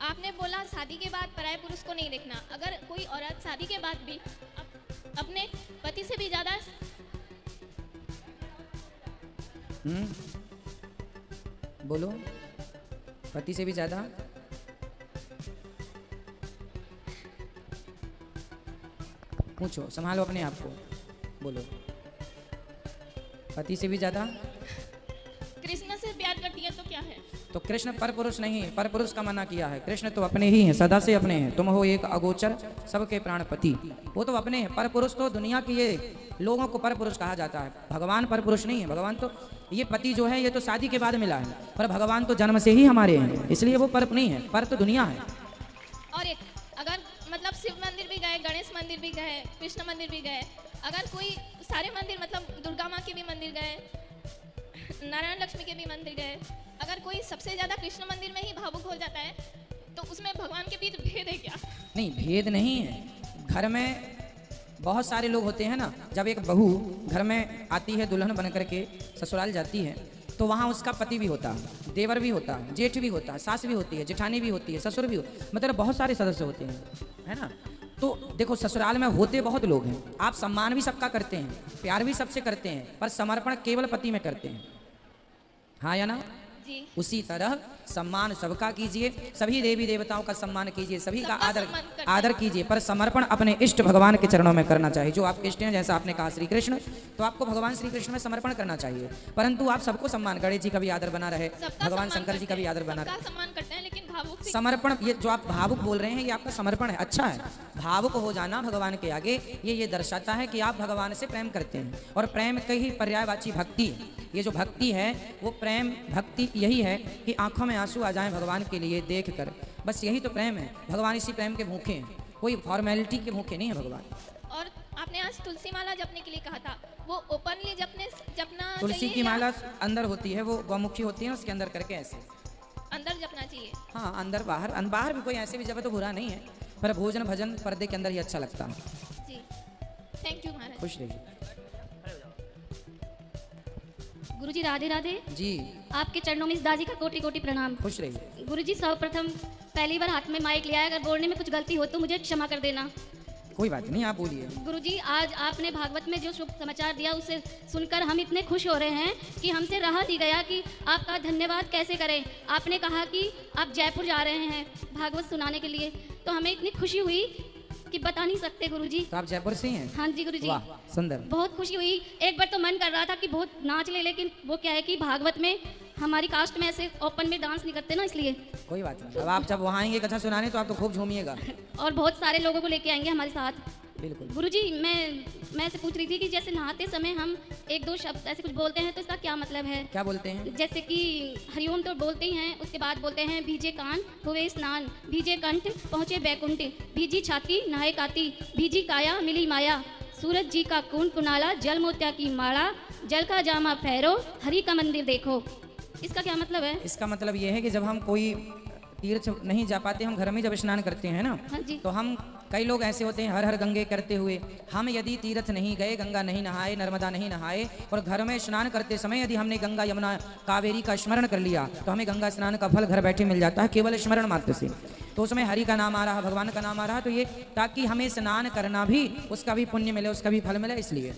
आपने बोला शादी के बाद पराये पुरुष को नहीं देखना। अगर कोई औरत शादी के बाद भी अपने पति से भी ज्यादा बोलो, पति से भी ज्यादा पूछो, संभालो अपने आप को, बोलो। पति से भी ज्यादा कृष्ण से प्यार करती है तो क्या है? तो कृष्ण पर पुरुष नहीं, पर पुरुष का मना किया है। कृष्ण तो अपने ही हैं, सदा से अपने हैं। तुम हो एक अगोचर सबके प्राणपति, वो तो अपने हैं। पर पुरुष तो दुनिया की ये लोगों को पर पुरुष कहा जाता है। भगवान पर पुरुष नहीं है। भगवान तो ये पति जो है ये तो शादी के बाद मिला है, पर भगवान तो जन्म से ही हमारे हैं, इसलिए वो पर नहीं है। पर तो दुनिया है। और एक अगर मतलब शिव मंदिर भी गए, गणेश मंदिर भी गए, कृष्ण मंदिर भी गए, अगर कोई सारे मंदिर मतलब दुर्गा माँ के भी मंदिर गए, नारायण लक्ष्मी के भी मंदिर गए, अगर कोई सबसे ज्यादा कृष्ण मंदिर में ही भावुक हो जाता है तो उसमें भगवान के बीच भेद है क्या? नहीं, भेद नहीं है। घर में बहुत सारे लोग होते हैं ना। जब एक बहू घर में आती है दुल्हन बन करके ससुराल जाती है तो वहाँ उसका पति भी होता है, देवर भी होता है, जेठ भी होता है, सास भी होती है, जेठानी भी होती है, ससुर भी मतलब बहुत सारे सदस्य होते हैं, है ना। तो देखो, ससुराल में होते बहुत लोग हैं। आप सम्मान भी सबका करते हैं, प्यार भी सबसे करते हैं, पर समर्पण केवल पति में करते हैं, हाँ या ना? जी। उसी तरह सम्मान सबका कीजिए, सभी देवी देवताओं का सम्मान कीजिए, सभी का आदर कीजिए, पर समर्पण अपने इष्ट भगवान के चरणों में करना चाहिए। जो आपके इष्ट हैं, जैसा आपने कहा श्री कृष्ण, तो आपको भगवान श्री कृष्ण में समर्पण करना चाहिए। परंतु आप सबको सम्मान, गणेश जी का भी आदर बना रहे, भगवान शंकर जी का भी आदर बना रहे, सम्मान करते हैं, लेकिन भावुक समर्पण, ये जो आप भावुक बोल रहे हैं ये आपका समर्पण है, अच्छा है। भावुक हो जाना भगवान के आगे ये दर्शाता है कि आप भगवान से प्रेम करते हैं। और प्रेम का ही पर्यायवाची भक्ति है। ये जो भक्ति है वो प्रेम भक्ति यही है कि आंखों में आंसू आ जाएं भगवान के लिए देख कर, बस यही तो प्रेम है। भगवान इसी प्रेम के भूखे हैं, कोई फॉर्मेलिटी के भूखे नहीं है भगवान। और आपने आज तुलसी माला जपने के लिए कहा था, वो ओपनली जपना तुलसी की माला अंदर होती है, वो गौमुखी होती है, उसके अंदर करके ऐसे अंदर जपना चाहिए। हाँ, अंदर बाहर, बाहर भी कोई ऐसे भी जपे तो बुरा नहीं है, पर भोजन भजन पर्दे के अंदर ही अच्छा लगता है। जी, थैंक यू महाराज। खुश रहिए। गुरुजी राधे राधे जी, आपके चरणों में इस दाजी का कोटि कोटि प्रणाम। खुश रहिए। गुरुजी, सर्वप्रथम पहली बार हाथ में माइक लिया है, अगर बोलने में कुछ गलती हो तो मुझे क्षमा कर देना। कोई बात नहीं, आप बोलिए। गुरुजी, आज आपने भागवत में जो शुभ समाचार दिया उसे सुनकर हम इतने खुश हो रहे हैं कि हमसे रहा नहीं गया कि आपका धन्यवाद कैसे करें। आपने कहा कि आप जयपुर जा रहे हैं भागवत सुनाने के लिए, तो हमें इतनी खुशी हुई कि बता नहीं सकते गुरुजी। तो आप जयपुर से हैं? हाँ जी गुरुजी। वाह, सुंदर। बहुत खुशी हुई। एक बार तो मन कर रहा था कि बहुत नाच ले, लेकिन वो क्या है कि भागवत में हमारी कास्ट में ऐसे ओपन में डांस नहीं करते ना, इसलिए। कोई बात नहीं, अब आप जब वहाँ आएंगे कथा सुनाने तो आप तो खूब झूमिएगा। और बहुत सारे लोगों को लेके आएंगे हमारे साथ। बिल्कुल। गुरुजी, मैं ऐसे पूछ रही थी कि जैसे नहाते समय हम एक दो शब्द ऐसे कुछ बोलते हैं तो इसका क्या मतलब है? क्या बोलते हैं? जैसे कि हरिओम तो बोलते ही हैं, उसके बाद बोलते हैं भीजे कान हुए स्नान, भीजे कंठ पहुँचे बैकुंठ, भीजी छाती नहाए काती, भीजी काया मिली माया, सूरज जी का कुंड कुनाला, जल मोत्या की माला, जल का जामा फेरो, हरि का मंदिर देखो। इसका क्या मतलब है? इसका मतलब ये है कि जब हम कोई तीर्थ नहीं जा पाते, हम घर में जब स्नान करते हैं ना, हाँ जी। तो हम कई लोग ऐसे होते हैं हर हर गंगे करते हुए, हम यदि तीर्थ नहीं गए, गंगा नहीं नहाए, नर्मदा नहीं नहाए, और घर में स्नान करते समय यदि हमने गंगा यमुना कावेरी का स्मरण कर लिया तो हमें गंगा स्नान का फल घर बैठे मिल जाता है, केवल स्मरण मात्र से। तो उसमें हरि का नाम आ रहा, भगवान का नाम आ रहा, तो ये ताकि हमें स्नान करना भी उसका भी पुण्य मिले, उसका भी फल मिले, इसलिए।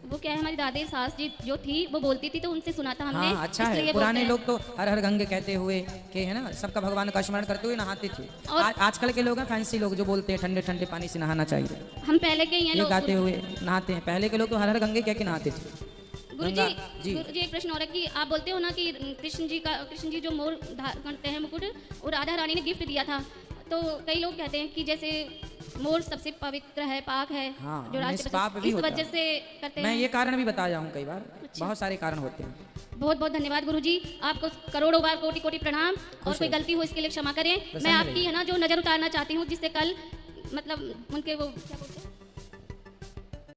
वो क्या है, हमारी दादी सास जी जो थी वो बोलती थी तो उनसे सुना था हमने। हाँ, अच्छा है। पुराने लोग तो हर हर गंगे कहते हुए के है ना, सबका भगवान का स्मरण करते हुए नहाते थे। आजकल के लोग हैं फैंसी लोग जो बोलते हैं ठंडे ठंडे पानी से नहाना चाहिए, हम पहले के ही हैं ये लोग गाते हुए नहाते हैं। पहले के लोग तो हर हर गंगे कह के नहाते थे। गुरुजी, एक प्रश्न हो रहा है कि आप बोलते हो ना कि कृष्ण जी जो मोर करते हैं मुकुट, और राधा रानी ने गिफ्ट दिया था, तो कई लोग कहते हैं कि जैसे मोर सबसे पवित्र है, पाक है, हाँ, जो पाप भी इस होता वजह से करते हैं। मैं ये कारण भी बताया हूँ कई बार। अच्छा। बहुत सारे कारण होते हैं। बहुत बहुत धन्यवाद गुरुजी, आपको करोड़ों बार कोटि कोटि प्रणाम। और कोई गलती हो इसके लिए क्षमा करें। मैं आपकी है ना जो नज़र उतारना चाहती हूँ, जिससे कल मतलब उनके वो